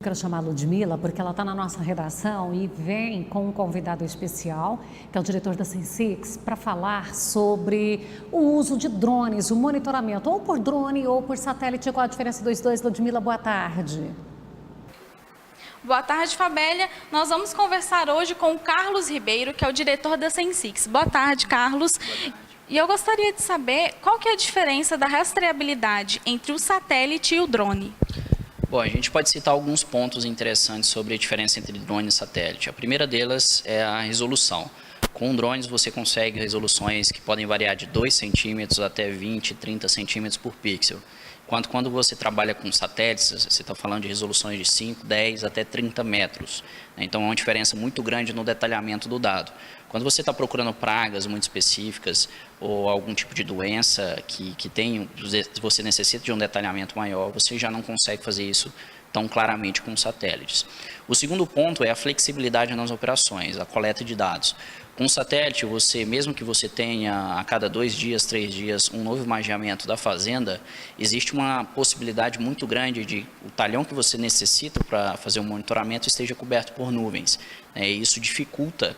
Quero chamar a Ludmila porque ela está na nossa redação e vem com um convidado especial, que é o diretor da Sensix, para falar sobre o uso de drones, o monitoramento, ou por drone ou por satélite. Qual a diferença dos dois? Ludmila, boa tarde. Boa tarde, Fabélia. Nós vamos conversar hoje com o Carlos Ribeiro, que é o diretor da Sensix. Boa tarde, Carlos. Boa tarde. E eu gostaria de saber qual que é a diferença da rastreabilidade entre o satélite e o drone. Bom, a gente pode citar alguns pontos interessantes sobre a diferença entre drone e satélite. A primeira delas é a resolução. Com drones você consegue resoluções que podem variar de 2 centímetros até 20, 30 centímetros por pixel. Enquanto quando você trabalha com satélites, você está falando de resoluções de 5, 10 até 30 metros. Então é uma diferença muito grande no detalhamento do dado. Quando você está procurando pragas muito específicas ou algum tipo de doença que você necessita de um detalhamento maior, você já não consegue fazer isso tão claramente com satélites. O segundo ponto é a flexibilidade nas operações, a coleta de dados. Com satélite, mesmo que você tenha a cada 2 dias, 3 dias, um novo imageamento da fazenda, existe uma possibilidade muito grande de o talhão que você necessita para fazer o monitoramento esteja coberto por nuvens. E isso dificulta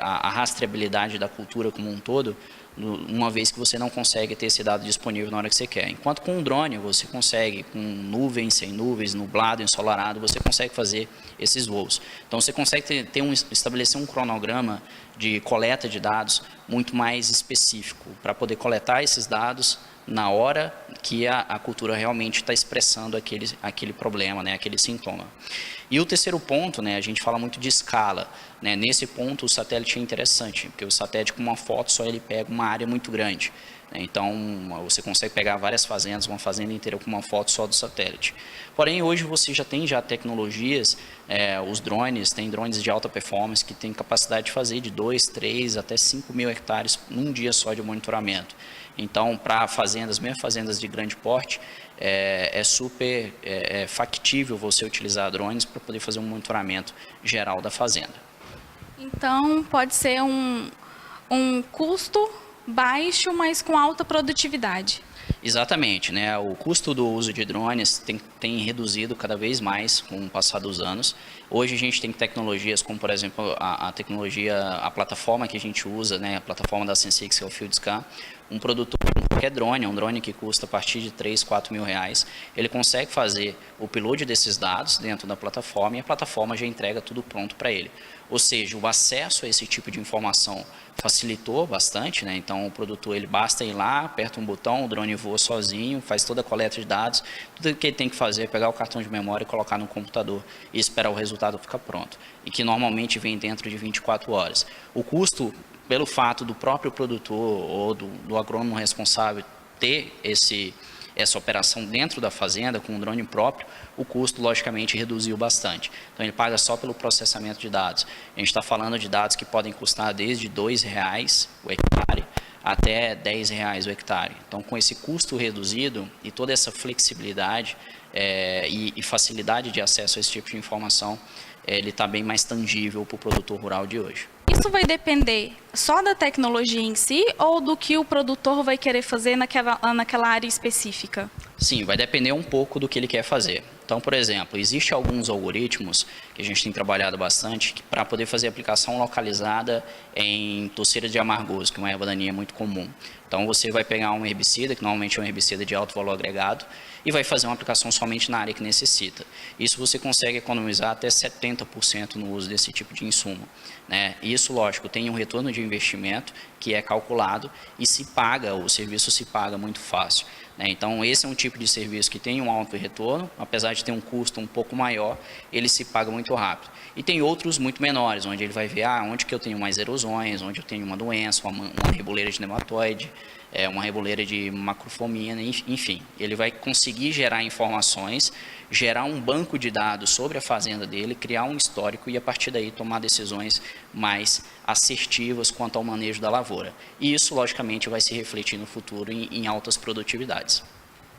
a rastreabilidade da cultura como um todo, uma vez que você não consegue ter esse dado disponível na hora que você quer. Enquanto com um drone você consegue, com nuvens, sem nuvens, nublado, ensolarado, você consegue fazer esses voos. Então você consegue estabelecer um cronograma de coleta de dados muito mais específico, para poder coletar esses dados na hora que a cultura realmente está expressando aquele problema, aquele sintoma. E o terceiro ponto, a gente fala muito de escala. Nesse ponto o satélite é interessante, porque o satélite com uma foto só ele pega uma área muito grande. Então você consegue pegar várias fazendas, uma fazenda inteira com uma foto só do satélite. Porém hoje você já tem tecnologias, os drones, tem drones de alta performance que tem capacidade de fazer de 2, 3 até 5 mil hectares num dia só de monitoramento. Então para fazendas, mesmo fazendas de grande porte, é super factível você utilizar drones para poder fazer um monitoramento geral da fazenda. Então pode ser um custo baixo, mas com alta produtividade. Exatamente, o custo do uso de drones tem reduzido cada vez mais com o passar dos anos. Hoje a gente tem tecnologias como, por exemplo, a plataforma que a gente usa, a plataforma da Sensix, que é o FieldScan. Um produtor com qualquer drone, um drone que custa a partir de 3, 4 mil reais, ele consegue fazer o upload desses dados dentro da plataforma e a plataforma já entrega tudo pronto para ele. Ou seja, o acesso a esse tipo de informação facilitou bastante, então o produtor ele basta ir lá, aperta um botão, o drone voa sozinho, faz toda a coleta de dados, tudo que ele tem que fazer é pegar o cartão de memória e colocar no computador e esperar o resultado ficar pronto, e que normalmente vem dentro de 24 horas. O custo, pelo fato do próprio produtor ou do agrônomo responsável ter essa operação dentro da fazenda, com um drone próprio, o custo, logicamente, reduziu bastante. Então, ele paga só pelo processamento de dados. A gente está falando de dados que podem custar desde R$ 2,00 o hectare até R$ 10,00 o hectare. Então, com esse custo reduzido e toda essa flexibilidade e facilidade de acesso a esse tipo de informação, ele está bem mais tangível para o produtor rural de hoje. Isso vai depender só da tecnologia em si ou do que o produtor vai querer fazer naquela área específica? Sim, vai depender um pouco do que ele quer fazer. Então, por exemplo, existem alguns algoritmos que a gente tem trabalhado bastante para poder fazer aplicação localizada em toceira de amargoso, que é uma erva daninha muito comum. Então, você vai pegar um herbicida, que normalmente é um herbicida de alto valor agregado, e vai fazer uma aplicação somente na área que necessita. Isso você consegue economizar até 70% no uso desse tipo de insumo. Isso, lógico, tem um retorno de investimento que é calculado e o serviço se paga muito fácil. Então, esse é um tipo de serviço que tem um alto retorno, apesar de ter um custo um pouco maior, ele se paga muito rápido. E tem outros muito menores, onde ele vai ver onde que eu tenho mais erosões, onde eu tenho uma doença, uma reboleira de nematóide, uma reboleira de macrofomina, enfim. Ele vai conseguir gerar informações, gerar um banco de dados sobre a fazenda dele, criar um histórico e, a partir daí, tomar decisões mais assertivas quanto ao manejo da lavoura. E isso, logicamente, vai se refletir no futuro em altas produtividades.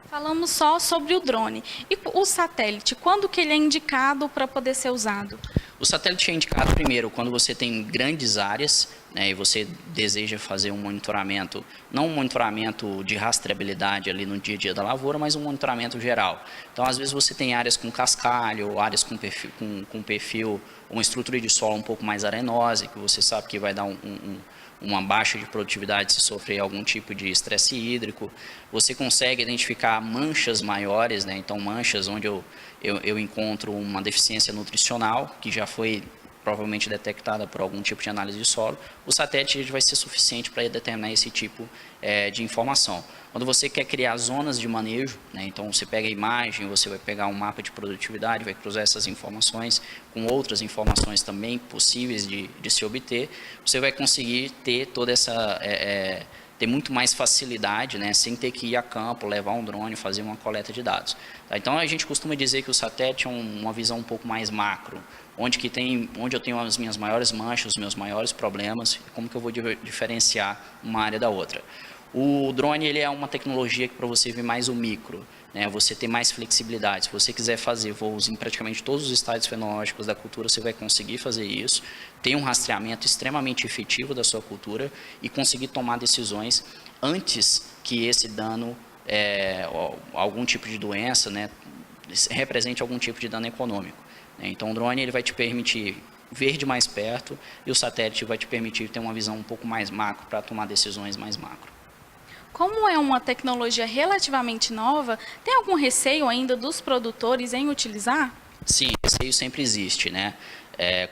Falamos só sobre o drone. E o satélite, quando que ele é indicado para poder ser usado? O satélite é indicado primeiro quando você tem grandes áreas, né, e você deseja fazer um monitoramento, não um monitoramento de rastreabilidade ali no dia a dia da lavoura, mas um monitoramento geral. Então, às vezes você tem áreas com cascalho, áreas com perfil, uma estrutura de solo um pouco mais arenosa, que você sabe que vai dar uma baixa de produtividade se sofrer algum tipo de estresse hídrico. Você consegue identificar manchas maiores, né? Então manchas onde eu encontro uma deficiência nutricional, que já foi provavelmente detectada por algum tipo de análise de solo. O satélite vai ser suficiente para determinar esse tipo de informação. Quando você quer criar zonas de manejo, né, então você pega a imagem, você vai pegar um mapa de produtividade, vai cruzar essas informações com outras informações também possíveis de se obter, você vai conseguir ter toda essa... ter muito mais facilidade, né, sem ter que ir a campo, levar um drone, fazer uma coleta de dados. Tá? Então, a gente costuma dizer que o satélite é uma visão um pouco mais macro, onde eu tenho as minhas maiores manchas, os meus maiores problemas, como que eu vou diferenciar uma área da outra. O drone ele é uma tecnologia que para você ver mais o micro, né, você ter mais flexibilidade. Se você quiser fazer voos em praticamente todos os estádios fenológicos da cultura, você vai conseguir fazer isso, ter um rastreamento extremamente efetivo da sua cultura e conseguir tomar decisões antes que esse dano, algum tipo de doença, né, represente algum tipo de dano econômico. Então o drone ele vai te permitir ver de mais perto e o satélite vai te permitir ter uma visão um pouco mais macro para tomar decisões mais macro. Como é uma tecnologia relativamente nova, tem algum receio ainda dos produtores em utilizar? Sim, receio sempre existe, né?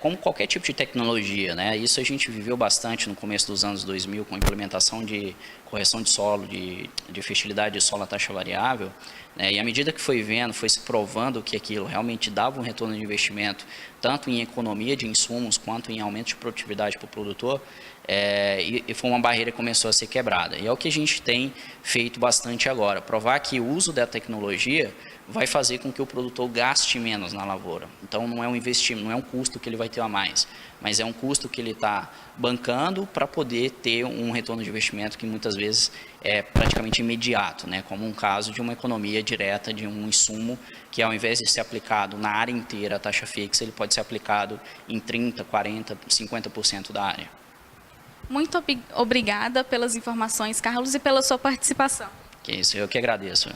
Como qualquer tipo de tecnologia, né? Isso a gente viveu bastante no começo dos anos 2000 com a implementação de correção de solo, de fertilidade de solo a taxa variável, né? E à medida que foi vendo, foi se provando que aquilo realmente dava um retorno de investimento, tanto em economia de insumos quanto em aumento de produtividade para o produtor, e foi uma barreira que começou a ser quebrada. E é o que a gente tem feito bastante agora, provar que o uso da tecnologia vai fazer com que o produtor gaste menos na lavoura. Então não é um investimento, não é um custo que ele vai ter a mais, mas é um custo que ele está bancando para poder ter um retorno de investimento que muitas vezes é praticamente imediato, né? Como um caso de uma economia direta de um insumo que ao invés de ser aplicado na área inteira a taxa fixa, ele pode ser aplicado em 30%, 40%, 50% da área. Muito obrigada pelas informações, Carlos, e pela sua participação. Que isso, eu que agradeço.